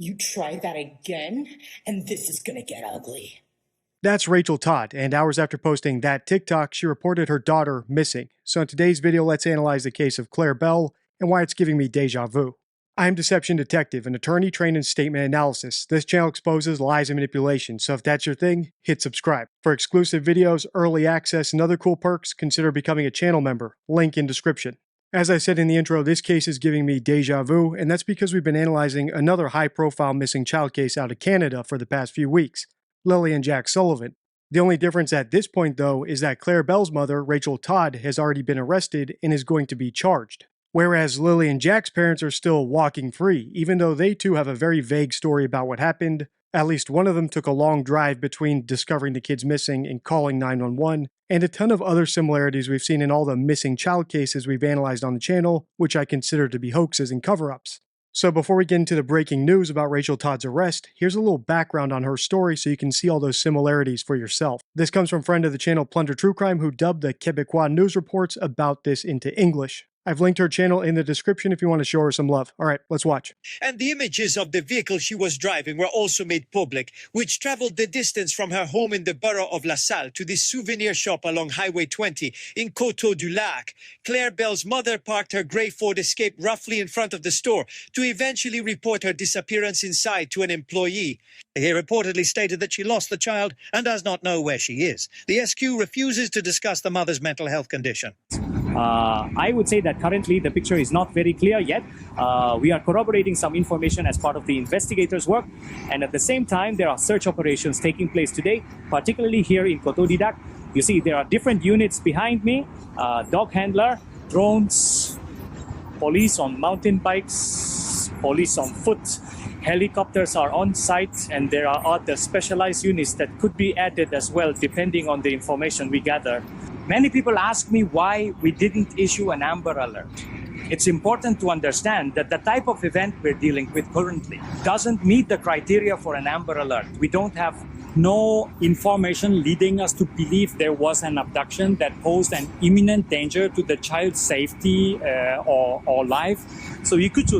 You try that again, and this is gonna get ugly. That's Rachel Todd, and hours after posting that TikTok, she reported her daughter missing. So in today's video, let's analyze the case of Claire Bell and why it's giving me deja vu. I'm Deception Detective, an attorney trained in statement analysis. This channel exposes lies and manipulation, so if that's your thing, hit subscribe. For exclusive videos, early access, and other cool perks, consider becoming a channel member. Link in description. As I said in the intro, this case is giving me deja vu, and that's because we've been analyzing another high-profile missing child case out of Canada for the past few weeks. Lily and Jack Sullivan. The only difference at this point, though, is that Claire Bell's mother, Rachel Todd, has already been arrested and is going to be charged. Whereas Lily and Jack's parents are still walking free, even though they too have a very vague story about what happened. At least one of them took a long drive between discovering the kids missing and calling 911, and a ton of other similarities we've seen in all the missing child cases we've analyzed on the channel, which I consider to be hoaxes and cover-ups. So before we get into the breaking news about Rachel Todd's arrest, here's a little background on her story so you can see all those similarities for yourself. This comes from friend of the channel Plunder True Crime, who dubbed the Quebecois news reports about this into English. I've linked her channel in the description if you want to show her some love. Alright, let's watch. And the images of the vehicle she was driving were also made public, which traveled the distance from her home in the borough of La Salle to this souvenir shop along Highway 20 in Coteau-du-Lac. Claire Bell's mother parked her grey Ford Escape roughly in front of the store to eventually report her disappearance inside to an employee. He reportedly stated that she lost the child and does not know where she is. The SQ refuses to discuss the mother's mental health condition. I would say that currently the picture is not very clear yet. We are corroborating some information as part of the investigators' work, and at the same time there are search operations taking place today, particularly here in Coteau-du-Lac. You see there are different units behind me, dog handler, drones, police on mountain bikes, police on foot, helicopters are on site, and there are other specialized units that could be added as well depending on the information we gather. Many people ask me why we didn't issue an Amber Alert. It's important to understand that the type of event we're dealing with currently doesn't meet the criteria for an Amber Alert. We don't have no information leading us to believe there was an abduction that posed an imminent danger to the child's safety or life. So you could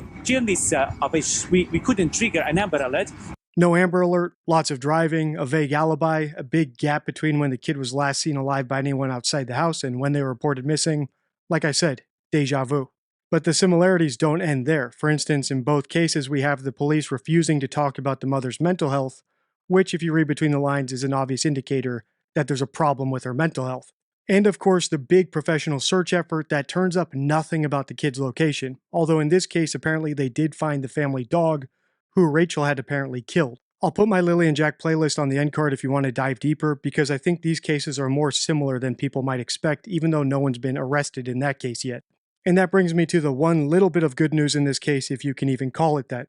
we couldn't trigger an Amber Alert. No Amber Alert, lots of driving, a vague alibi, a big gap between when the kid was last seen alive by anyone outside the house and when they were reported missing. Like I said, deja vu. But the similarities don't end there. For instance, in both cases we have the police refusing to talk about the mother's mental health, which if you read between the lines is an obvious indicator that there's a problem with her mental health. And of course the big professional search effort that turns up nothing about the kid's location, although in this case apparently they did find the family dog, who Rachel had apparently killed. I'll put my Lily and Jack playlist on the end card if you want to dive deeper, because I think these cases are more similar than people might expect, even though no one's been arrested in that case yet. And that brings me to the one little bit of good news in this case, if you can even call it that.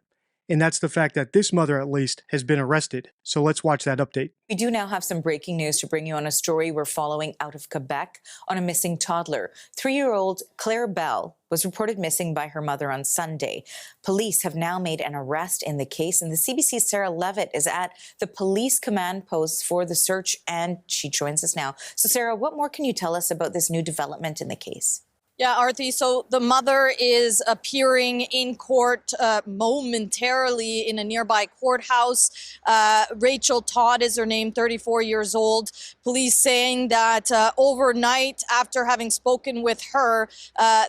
And that's the fact that this mother, at least, has been arrested. So let's watch that update. We do now have some breaking news to bring you on a story we're following out of Quebec on a missing toddler. 3-year-old Claire Bell was reported missing by her mother on Sunday. Police have now made an arrest in the case, and the CBC's Sarah Levitt is at the police command post for the search, and she joins us now. So Sarah, what more can you tell us about this new development in the case? Yeah, Arthi, so the mother is appearing in court momentarily in a nearby courthouse. Rachel Todd is her name, 34 years old. Police saying that overnight, after having spoken with her,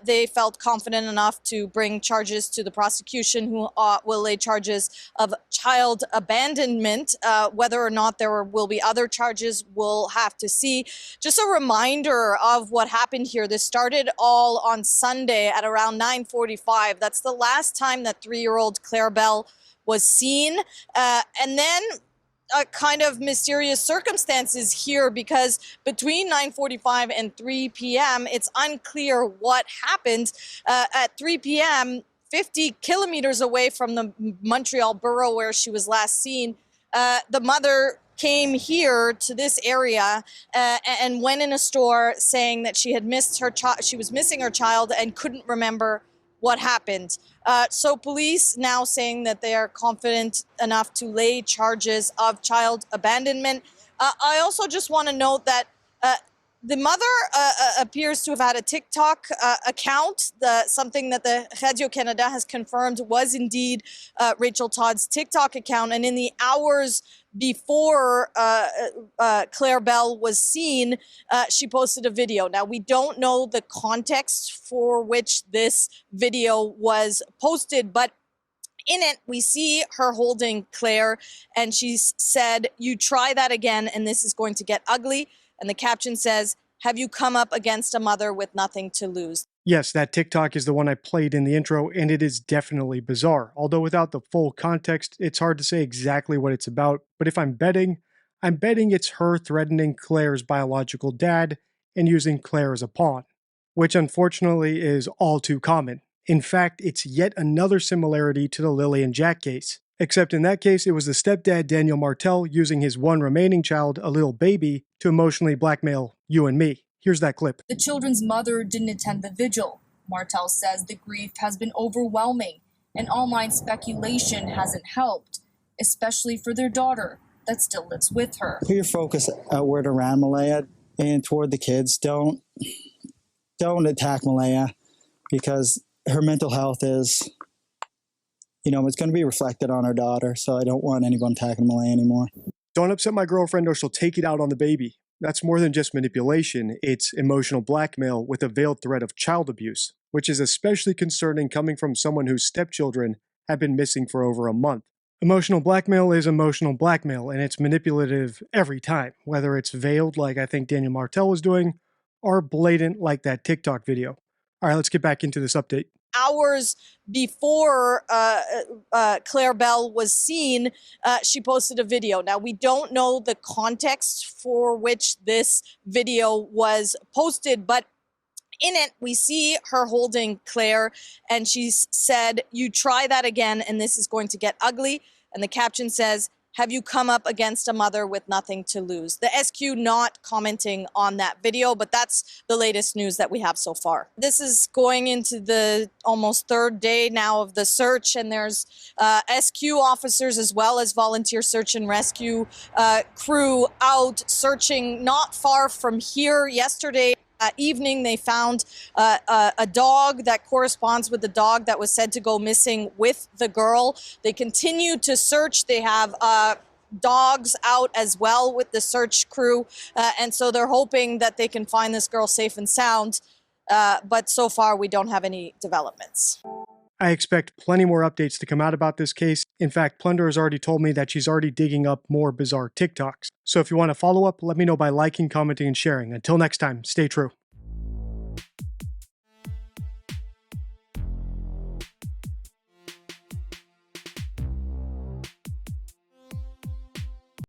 they felt confident enough to bring charges to the prosecution, who will lay charges of child abandonment. Whether or not there will be other charges, we'll have to see. Just a reminder of what happened here. This started all on Sunday at around 9:45. That's the last time that 3-year-old Claire Bell was seen. And then a kind of mysterious circumstances here, because between 9:45 and 3 p.m., it's unclear what happened. At 3 p.m., 50 kilometers away from the Montreal borough where she was last seen, the mother came here to this area and went in a store saying that she had missed her child. She was missing her child and couldn't remember what happened. So police now saying that they are confident enough to lay charges of child abandonment. I also just want to note that The mother appears to have had a TikTok account, something that the Radio Canada has confirmed was indeed Rachel Todd's TikTok account. And in the hours before Claire Bell was seen, she posted a video. Now, we don't know the context for which this video was posted, but in it, we see her holding Claire, and she's said, "You try that again, and this is going to get ugly." And the caption says, "Have you come up against a mother with nothing to lose?" Yes, that TikTok is the one I played in the intro, and it is definitely bizarre. Although without the full context, it's hard to say exactly what it's about. But if I'm betting it's her threatening Claire's biological dad and using Claire as a pawn, which unfortunately is all too common. In fact, it's yet another similarity to the Lily and Jack case. Except in that case, it was the stepdad Daniel Martel using his one remaining child, a little baby, to emotionally blackmail you and me. Here's that clip. The children's mother didn't attend the vigil. Martel says the grief has been overwhelming and online speculation hasn't helped, especially for their daughter that still lives with her. Put your focus outward around Malaya and toward the kids. Don't attack Malaya, because her mental health is, it's going to be reflected on her daughter. So I don't want anyone attacking Malaya anymore. Don't upset my girlfriend or she'll take it out on the baby. That's more than just manipulation. It's emotional blackmail with a veiled threat of child abuse, which is especially concerning coming from someone whose stepchildren have been missing for over a month. Emotional blackmail is emotional blackmail, and it's manipulative every time, whether it's veiled like I think Daniel Martel was doing, or blatant like that TikTok video. All right, let's get back into this update. Hours before Claire Bell was seen, she posted a video. Now, we don't know the context for which this video was posted, but in it, we see her holding Claire, and she's said, "You try that again, and this is going to get ugly." And the caption says, "Have you come up against a mother with nothing to lose?" The SQ not commenting on that video, but that's the latest news that we have so far. This is going into the almost third day now of the search, and there's SQ officers as well as volunteer search and rescue crew out searching not far from here. Yesterday evening, they found a dog that corresponds with the dog that was said to go missing with the girl. They continue to search. They have dogs out as well with the search crew. And so they're hoping that they can find this girl safe and sound. But so far, we don't have any developments. I expect plenty more updates to come out about this case. In fact, Plunder has already told me that she's already digging up more bizarre TikToks. So if you want to follow up, let me know by liking, commenting, and sharing. Until next time, stay true.